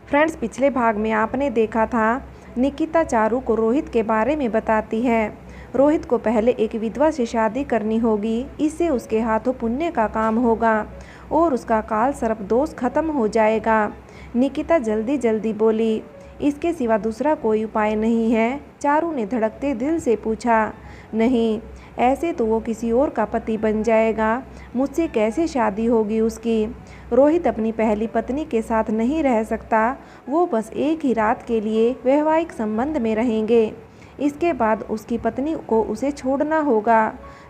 Friends, पिछले भाग में आपने देखा था निकिता चारू को रोहित के बारे में बताती है। रोहित को पहले एक विधवा से शादी करनी होगी, इससे उसके हाथों पुण्य का काम होगा और उसका काल सर्प दोष खत्म हो जाएगा। निकिता जल्दी जल्दी बोली, इसके सिवा दूसरा कोई उपाय नहीं है? चारू ने धड़कते दिल से पूछा। नहीं, ऐसे तो वो किसी और का पति बन जाएगा, मुझसे कैसे शादी होगी उसकी? रोहित अपनी पहली पत्नी के साथ नहीं रह सकता, वो बस एक ही रात के लिए वैवाहिक संबंध में रहेंगे। इसके बाद उसकी पत्नी को उसे छोड़ना होगा,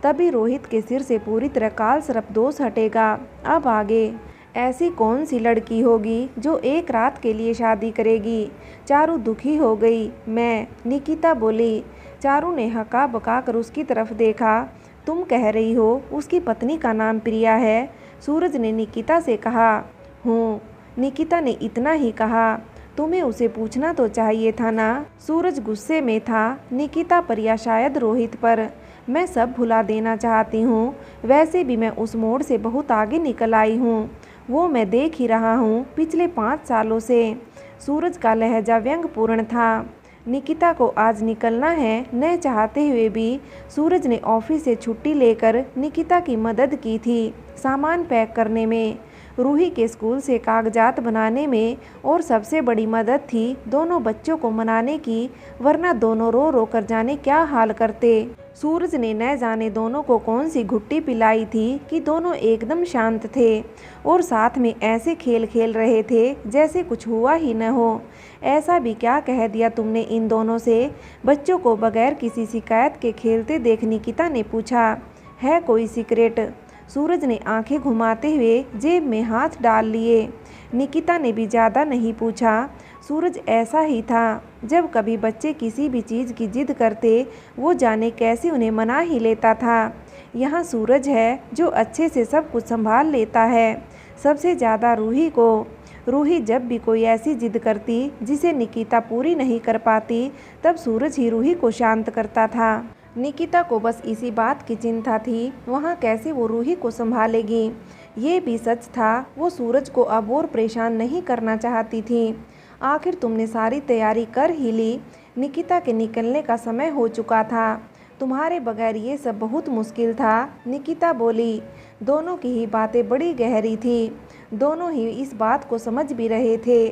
तभी रोहित के सिर से पूरी तरह काल सर्प दोष हटेगा। अब आगे ऐसी कौन सी लड़की होगी जो एक रात के लिए शादी करेगी? चारू दुखी हो गई। निकिता बोली। चारू ने हका बका कर उसकी तरफ देखा। तुम कह रही हो उसकी पत्नी का नाम प्रिया है? सूरज ने निकिता से कहा। हूँ, निकिता ने इतना ही कहा। तुम्हें उसे पूछना तो चाहिए था ना। सूरज गुस्से में था, निकिता पर या शायद रोहित पर। मैं सब भुला देना चाहती हूँ, वैसे भी मैं उस मोड़ से बहुत आगे निकल आई हूँ, वो मैं देख ही रहा हूँ पिछले 5 सालों से। सूरज का लहजा व्यंग्यपूर्ण था। निकिता को आज निकलना है, न चाहते हुए भी सूरज ने ऑफिस से छुट्टी लेकर निकिता की मदद की थी सामान पैक करने में, रूही के स्कूल से कागजात बनाने में, और सबसे बड़ी मदद थी दोनों बच्चों को मनाने की, वरना दोनों रो रो कर जाने क्या हाल करते। सूरज ने न जाने दोनों को कौन सी घुट्टी पिलाई थी कि दोनों एकदम शांत थे और साथ में ऐसे खेल खेल रहे थे जैसे कुछ हुआ ही न हो। ऐसा भी क्या कह दिया तुमने इन दोनों से? बच्चों को बगैर किसी शिकायत के खेलते देख निकिता ने पूछा। है कोई सीक्रेट? सूरज ने आंखें घुमाते हुए जेब में हाथ डाल लिए। निकिता ने भी ज़्यादा नहीं पूछा। सूरज ऐसा ही था, जब कभी बच्चे किसी भी चीज़ की जिद करते वो जाने कैसे उन्हें मना ही लेता था। यहाँ सूरज है जो अच्छे से सब कुछ संभाल लेता है, सबसे ज़्यादा रूही को। रूही जब भी कोई ऐसी जिद करती जिसे निकिता पूरी नहीं कर पाती, तब सूरज ही रूही को शांत करता था। निकिता को बस इसी बात की चिंता थी, वहाँ कैसे वो रूही को संभालेगी। ये भी सच था, वो सूरज को अब और परेशान नहीं करना चाहती थी। आखिर तुमने सारी तैयारी कर ही ली, निकिता के निकलने का समय हो चुका था, तुम्हारे बगैर ये सब बहुत मुश्किल था। निकिता बोली। दोनों की ही बातें बड़ी गहरी थी, दोनों ही इस बात को समझ भी रहे थे।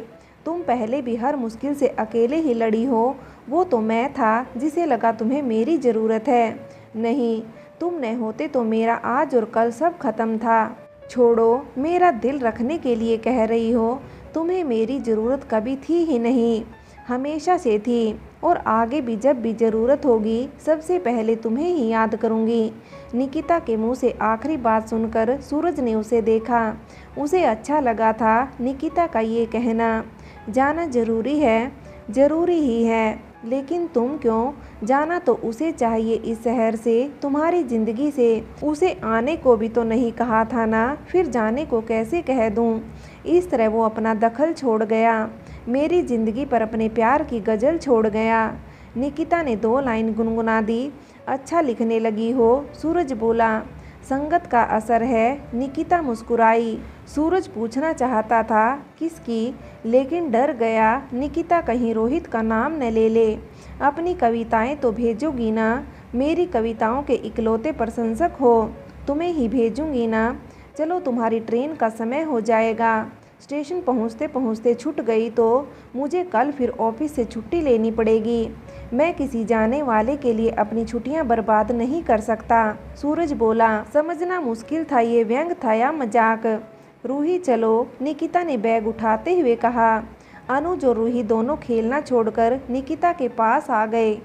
तुम पहले भी हर मुश्किल से अकेले ही लड़ी हो, वो तो मैं था जिसे लगा तुम्हें मेरी ज़रूरत है। नहीं, तुम न होते तो मेरा आज और कल सब खत्म था। छोड़ो, मेरा दिल रखने के लिए कह रही हो, तुम्हें मेरी ज़रूरत कभी थी ही नहीं, हमेशा से थी, और आगे भी जब भी ज़रूरत होगी सबसे पहले तुम्हें ही याद करूँगी। निकिता के मुंह से आखिरी बात सुनकर सूरज ने उसे देखा। उसे अच्छा लगा था निकिता का ये कहना। जाना ज़रूरी है, ज़रूरी ही है, लेकिन तुम क्यों? जाना तो उसे चाहिए इस शहर से, तुम्हारी ज़िंदगी से। उसे आने को भी तो नहीं कहा था ना, फिर जाने को कैसे कह दूँ? इस तरह वो अपना दखल छोड़ गया, मेरी ज़िंदगी पर अपने प्यार की गज़ल छोड़ गया। निकिता ने 2 लाइन गुनगुना दी। अच्छा लिखने लगी हो? सूरज बोला। संगत का असर है, निकिता मुस्कुराई। सूरज पूछना चाहता था किसकी, लेकिन डर गया निकिता कहीं रोहित का नाम न ले ले। अपनी कविताएं तो भेजोगी ना? मेरी कविताओं के इकलौते प्रशंसक हो, तुम्हें ही भेजूंगी ना। चलो, तुम्हारी ट्रेन का समय हो जाएगा। स्टेशन पहुंचते पहुंचते छूट गई तो मुझे कल फिर ऑफिस से छुट्टी लेनी पड़ेगी। मैं किसी जाने वाले के लिए अपनी छुट्टियां बर्बाद नहीं कर सकता। सूरज बोला। समझना मुश्किल था ये व्यंग था या मजाक। रूही चलो, निकिता ने बैग उठाते हुए कहा। अनुज और रूही दोनों खेलना छोड़कर निकिता के पास आ गए।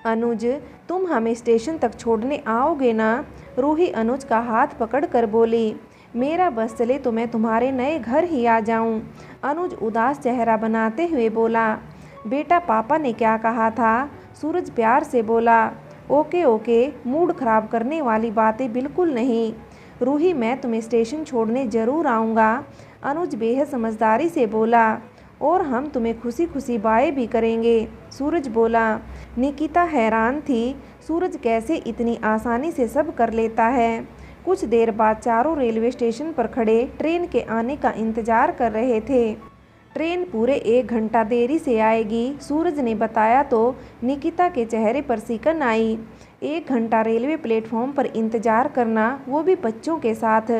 अनुज, तुम हमें स्टेशन तक छोड़ने आओगे ना? रूही अनुज का हाथ पकड़कर बोली। मेरा बस चले तो मैं तुम्हारे नए घर ही आ जाऊं। अनुज उदास चेहरा बनाते हुए बोला। बेटा, पापा ने क्या कहा था? सूरज प्यार से बोला। ओके ओके, मूड खराब करने वाली बातें बिल्कुल नहीं। रूही, मैं तुम्हें स्टेशन छोड़ने ज़रूर आऊँगा। अनुज बेहद समझदारी से बोला। और हम तुम्हें खुशी खुशी बाय भी करेंगे, सूरज बोला। निकिता हैरान थी, सूरज कैसे इतनी आसानी से सब कर लेता है। कुछ देर बाद चारों रेलवे स्टेशन पर खड़े ट्रेन के आने का इंतजार कर रहे थे। ट्रेन पूरे 1 घंटा देरी से आएगी, सूरज ने बताया तो निकिता के चेहरे पर सिकन आई। 1 घंटा रेलवे प्लेटफॉर्म पर इंतजार करना, वो भी बच्चों के साथ,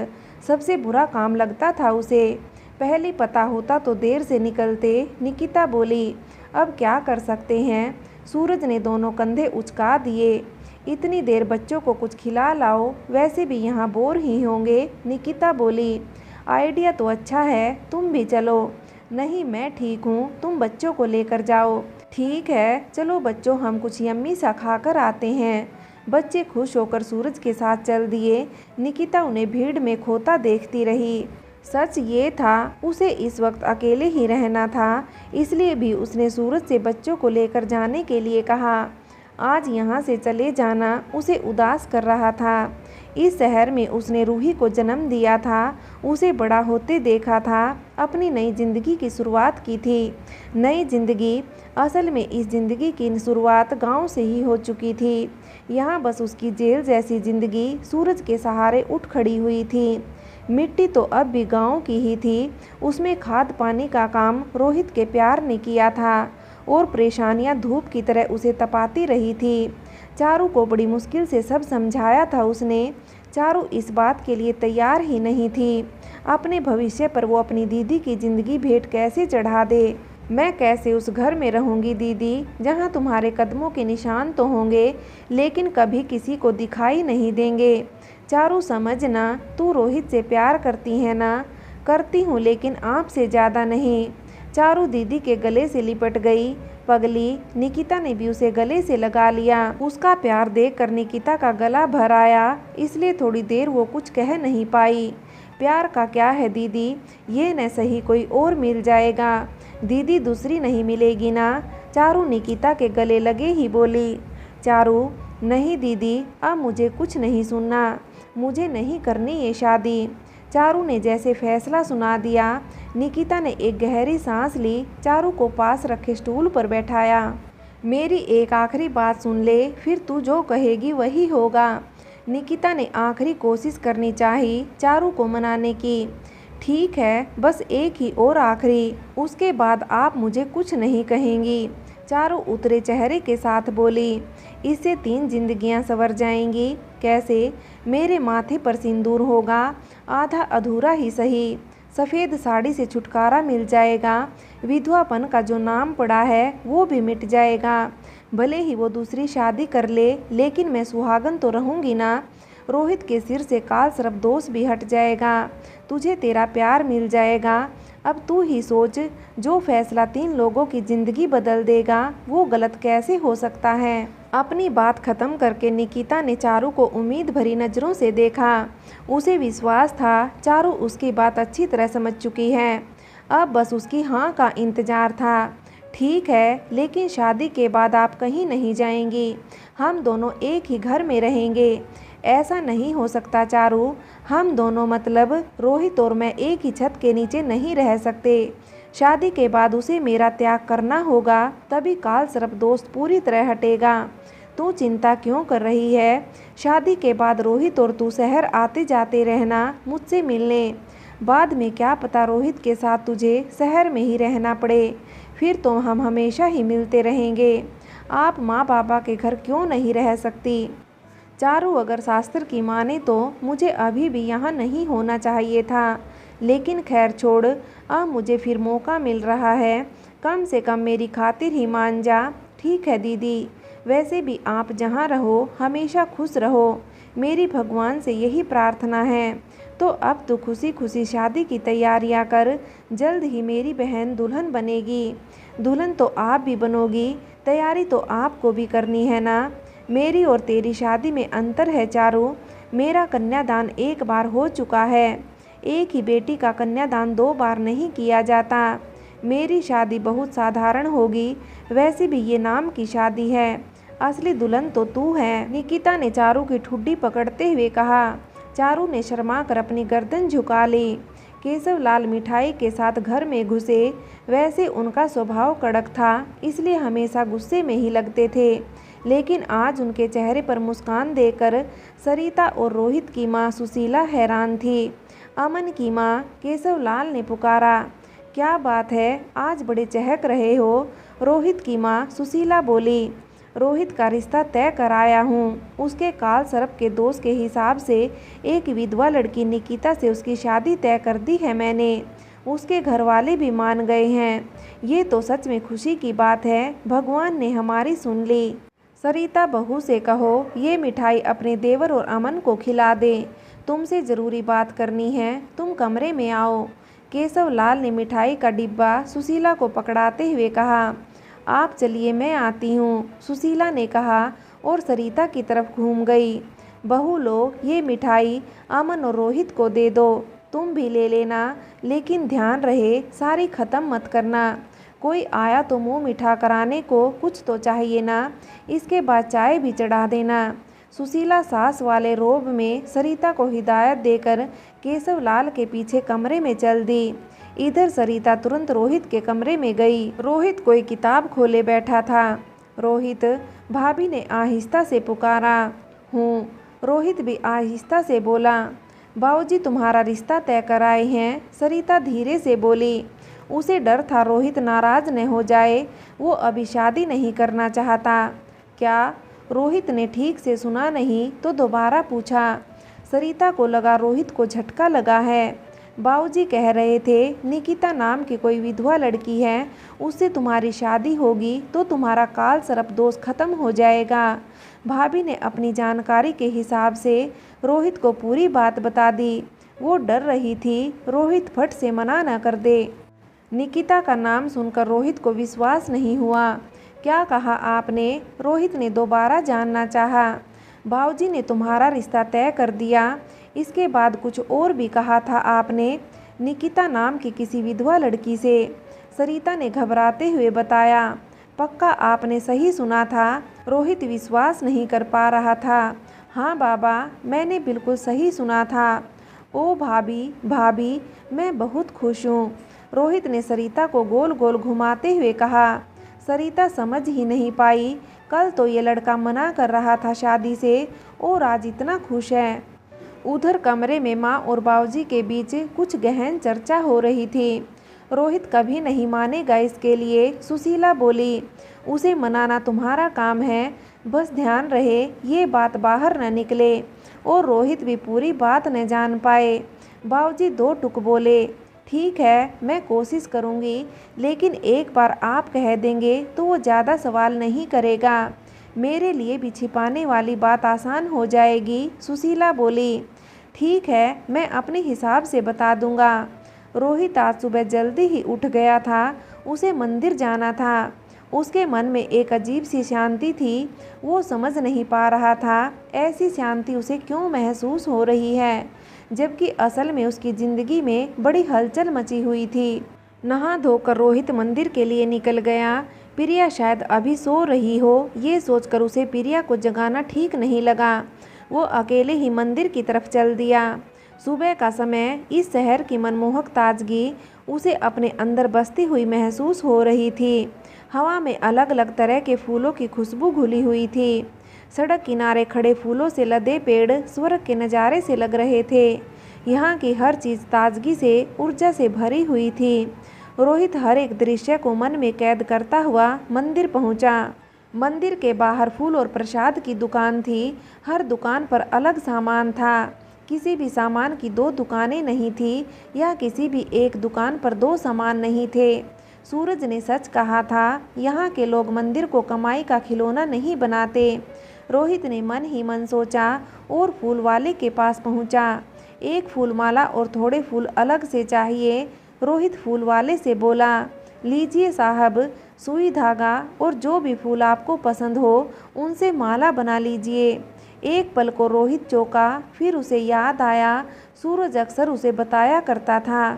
सबसे बुरा काम लगता था उसे। पहले पता होता तो देर से निकलते, निकिता बोली। अब क्या कर सकते हैं? सूरज ने दोनों कंधे उचका दिए। इतनी देर बच्चों को कुछ खिला लाओ, वैसे भी यहाँ बोर ही होंगे, निकिता बोली। आइडिया तो अच्छा है, तुम भी चलो। नहीं, मैं ठीक हूँ, तुम बच्चों को लेकर जाओ। ठीक है, चलो बच्चों, हम कुछ यम्मी सा खाकर आते हैं। बच्चे खुश होकर सूरज के साथ चल दिए। निकिता उन्हें भीड़ में खोता देखती रही। सच ये था, उसे इस वक्त अकेले ही रहना था, इसलिए भी उसने सूरज से बच्चों को लेकर जाने के लिए कहा। आज यहाँ से चले जाना उसे उदास कर रहा था। इस शहर में उसने रूही को जन्म दिया था, उसे बड़ा होते देखा था, अपनी नई जिंदगी की शुरुआत की थी। नई जिंदगी, असल में इस जिंदगी की शुरुआत गांव से ही हो चुकी थी। यहाँ बस उसकी जेल जैसी जिंदगी सूरज के सहारे उठ खड़ी हुई थी। मिट्टी तो अब भी गांव की ही थी, उसमें खाद पानी का काम रोहित के प्यार ने किया था और परेशानियां धूप की तरह उसे तपाती रही थी। चारू को बड़ी मुश्किल से सब समझाया था उसने। चारू इस बात के लिए तैयार ही नहीं थी। अपने भविष्य पर वो अपनी दीदी की ज़िंदगी भेंट कैसे चढ़ा दे। मैं कैसे उस घर में रहूँगी दीदी, जहाँ तुम्हारे कदमों के निशान तो होंगे, लेकिन कभी किसी को दिखाई नहीं देंगे। चारू समझना, तू रोहित से प्यार करती है ना? करती हूँ, लेकिन आपसे ज़्यादा नहीं। चारू दीदी के गले से लिपट गई। पगली, निकिता ने भी उसे गले से लगा लिया। उसका प्यार देखकर निकिता का गला भर आया, इसलिए थोड़ी देर वो कुछ कह नहीं पाई। प्यार का क्या है दीदी, ये न सही कोई और मिल जाएगा। दीदी दूसरी नहीं मिलेगी ना? चारू निकिता के गले लगे ही बोली। चारू, नहीं दीदी, अब मुझे कुछ नहीं सुनना, मुझे नहीं करनी ये शादी। चारू ने जैसे फैसला सुना दिया। निकिता ने एक गहरी सांस ली, चारू को पास रखे स्टूल पर बैठाया। मेरी एक आखिरी बात सुन ले, फिर तू जो कहेगी वही होगा। निकिता ने आखिरी कोशिश करनी चाहिए चारू को मनाने की। ठीक है, बस एक ही और आखिरी, उसके बाद आप मुझे कुछ नहीं कहेंगी। चारू उतरे चेहरे के साथ बोली। इससे 3 जिंदगियां संवर जाएंगी। कैसे? मेरे माथे पर सिंदूर होगा, आधा अधूरा ही सही। सफ़ेद साड़ी से छुटकारा मिल जाएगा। विधवापन का जो नाम पड़ा है वो भी मिट जाएगा। भले ही वो दूसरी शादी कर ले, लेकिन मैं सुहागन तो रहूँगी ना। रोहित के सिर से काल सर्प दोष भी हट जाएगा। तुझे तेरा प्यार मिल जाएगा। अब तू ही सोच, जो फैसला 3 लोगों की ज़िंदगी बदल देगा, वो गलत कैसे हो सकता है? अपनी बात खत्म करके निकिता ने चारू को उम्मीद भरी नज़रों से देखा। उसे विश्वास था चारू उसकी बात अच्छी तरह समझ चुकी है। अब बस उसकी हाँ का इंतज़ार था। ठीक है, लेकिन शादी के बाद आप कहीं नहीं जाएंगी, हम दोनों एक ही घर में रहेंगे। ऐसा नहीं हो सकता चारू, हम दोनों मतलब रोहित और मैं एक ही छत के नीचे नहीं रह सकते। शादी के बाद उसे मेरा त्याग करना होगा, तभी काल सर्प दोष पूरी तरह हटेगा। तू चिंता क्यों कर रही है? शादी के बाद रोहित और तू शहर आते जाते रहना मुझसे मिलने। बाद में क्या पता रोहित के साथ तुझे शहर में ही रहना पड़े, फिर तो हम हमेशा ही मिलते रहेंगे। आप माँ बाबा के घर क्यों नहीं रह सकती? चारू, अगर शास्त्र की माने तो मुझे अभी भी यहाँ नहीं होना चाहिए था, लेकिन खैर छोड़, अब मुझे फिर मौका मिल रहा है, कम से कम मेरी खातिर ही मान जा। ठीक है दीदी, वैसे भी आप जहाँ रहो हमेशा खुश रहो, मेरी भगवान से यही प्रार्थना है। तो अब तो खुशी खुशी शादी की तैयारियां कर, जल्द ही मेरी बहन दुल्हन बनेगी। दुल्हन तो आप भी बनोगी, तैयारी तो आपको भी करनी है ना। मेरी और तेरी शादी में अंतर है चारू, मेरा कन्यादान 1 बार हो चुका है, एक ही बेटी का कन्यादान 2 बार नहीं किया जाता। मेरी शादी बहुत साधारण होगी, वैसे भी ये नाम की शादी है, असली दुल्हन तो तू है, निकिता ने चारू की ठुड्डी पकड़ते हुए कहा। चारू ने शर्मा कर अपनी गर्दन झुका ली। केशवलाल मिठाई के साथ घर में घुसे, वैसे उनका स्वभाव कड़क था, इसलिए हमेशा गुस्से में ही लगते थे, लेकिन आज उनके चेहरे पर मुस्कान देखकर सरिता और रोहित की माँ सुशीला हैरान थी। अमन की माँ, केशवलाल ने पुकारा। क्या बात है, आज बड़े चहक रहे हो। रोहित की माँ सुशीला बोली। रोहित का रिश्ता तय कराया हूँ। उसके काल सर्प के दोष के हिसाब से एक विधवा लड़की निकिता से उसकी शादी तय कर दी है मैंने। उसके घर वाले भी मान गए हैं। ये तो सच में खुशी की बात है, भगवान ने हमारी सुन ली। सरिता बहू से कहो ये मिठाई अपने देवर और अमन को खिला दे, तुमसे ज़रूरी बात करनी है, तुम कमरे में आओ। केशव लाल ने मिठाई का डिब्बा सुशीला को पकड़ाते हुए कहा। आप चलिए, मैं आती हूँ, सुशीला ने कहा और सरिता की तरफ घूम गई। बहू लोग, ये मिठाई अमन और रोहित को दे दो, तुम भी ले लेना, लेकिन ध्यान रहे सारी ख़त्म मत करना। कोई आया तो मुंह मीठा कराने को कुछ तो चाहिए ना, इसके बाद चाय भी चढ़ा देना। सुशीला सास वाले रोब में सरिता को हिदायत देकर केशव लाल के पीछे कमरे में चल दी। इधर सरिता तुरंत रोहित के कमरे में गई। रोहित कोई किताब खोले बैठा था। रोहित, भाभी ने आहिस्ता से पुकारा। हूँ, रोहित भी आहिस्ता से बोला। बाबूजी तुम्हारा रिश्ता तय कराए हैं, सरिता धीरे से बोली। उसे डर था रोहित नाराज न हो जाए, वो अभी शादी नहीं करना चाहता। क्या? रोहित ने ठीक से सुना नहीं तो दोबारा पूछा। सरिता को लगा रोहित को झटका लगा है। बाबूजी कह रहे थे निकिता नाम की कोई विधवा लड़की है, उससे तुम्हारी शादी होगी तो तुम्हारा काल सर्प दोष खत्म हो जाएगा। भाभी ने अपनी जानकारी के हिसाब से रोहित को पूरी बात बता दी। वो डर रही थी रोहित फट से मना न कर दे। निकिता का नाम सुनकर रोहित को विश्वास नहीं हुआ। क्या कहा आपने? रोहित ने दोबारा जानना चाहा। बाबूजी ने तुम्हारा रिश्ता तय कर दिया। इसके बाद कुछ और भी कहा था आपने, निकिता नाम की किसी विधवा लड़की से, सरिता ने घबराते हुए बताया। पक्का आपने सही सुना था? रोहित विश्वास नहीं कर पा रहा था। हाँ बाबा, मैंने बिल्कुल सही सुना था। ओ भाभी, भाभी, मैं बहुत खुश हूँ, रोहित ने सरिता को गोल गोल घुमाते हुए कहा। सरिता समझ ही नहीं पाई, कल तो ये लड़का मना कर रहा था शादी से और आज इतना खुश है। उधर कमरे में माँ और बाबूजी के बीच कुछ गहन चर्चा हो रही थी। रोहित कभी नहीं मानेगा इसके लिए, सुशीला बोली। उसे मनाना तुम्हारा काम है, बस ध्यान रहे ये बात बाहर न निकले और रोहित भी पूरी बात न जान पाए। बाबूजी दो टुक बोले। ठीक है, मैं कोशिश करूँगी, लेकिन एक बार आप कह देंगे तो वो ज़्यादा सवाल नहीं करेगा। मेरे लिए भी छिपाने वाली बात आसान हो जाएगी, सुशीला बोली। ठीक है, मैं अपने हिसाब से बता दूंगा। रोहित आज सुबह जल्दी ही उठ गया था, उसे मंदिर जाना था। उसके मन में एक अजीब सी शांति थी, वो समझ नहीं पा रहा था ऐसी शांति उसे क्यों महसूस हो रही है, जबकि असल में उसकी ज़िंदगी में बड़ी हलचल मची हुई थी। नहा धोकर रोहित मंदिर के लिए निकल गया। प्रिया शायद अभी सो रही हो, ये सोचकर उसे प्रिया को जगाना ठीक नहीं लगा। वो अकेले ही मंदिर की तरफ चल दिया। सुबह का समय, इस शहर की मनमोहक ताजगी उसे अपने अंदर बसती हुई महसूस हो रही थी। हवा में अलग अलग तरह के फूलों की खुशबू घुली हुई थी। सड़क किनारे खड़े फूलों से लदे पेड़ स्वर्ग के नज़ारे से लग रहे थे। यहाँ की हर चीज़ ताजगी से, ऊर्जा से भरी हुई थी। रोहित हर एक दृश्य को मन में कैद करता हुआ मंदिर पहुँचा। मंदिर के बाहर फूल और प्रसाद की दुकान थी। हर दुकान पर अलग सामान था। किसी भी सामान की दो दुकानें नहीं थी, या किसी भी एक दुकान पर दो सामान नहीं थे। सूरज ने सच कहा था, यहाँ के लोग मंदिर को कमाई का खिलौना नहीं बनाते। रोहित ने मन ही मन सोचा और फूल वाले के पास पहुँचा। एक फूल माला और थोड़े फूल अलग से चाहिए। रोहित फूल वाले से बोला, लीजिए साहब, सुई धागा और जो भी फूल आपको पसंद हो उनसे माला बना लीजिए। एक पल को रोहित चौंका, फिर उसे याद आया सूरज अक्सर उसे बताया करता था,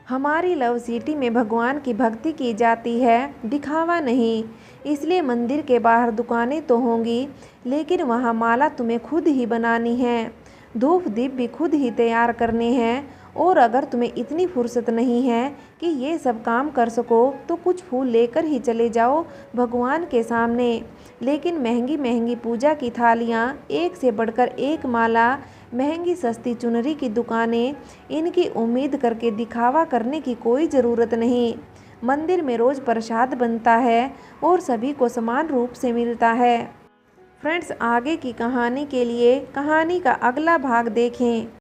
हमारी लव सिटी में भगवान की भक्ति की जाती है, दिखावा नहीं। इसलिए मंदिर के बाहर दुकानें तो होंगी, लेकिन वहाँ माला तुम्हें खुद ही बनानी है, धूप दीप भी खुद ही तैयार करने हैं। और अगर तुम्हें इतनी फुर्सत नहीं है कि ये सब काम कर सको तो कुछ फूल लेकर ही चले जाओ भगवान के सामने। लेकिन महंगी महंगी पूजा की थालियाँ, एक से बढ़कर एक माला, महंगी सस्ती चुनरी की दुकानें, इनकी उम्मीद करके दिखावा करने की कोई ज़रूरत नहीं। मंदिर में रोज़ प्रसाद बनता है और सभी को समान रूप से मिलता है। फ्रेंड्स, आगे की कहानी के लिए कहानी का अगला भाग देखें।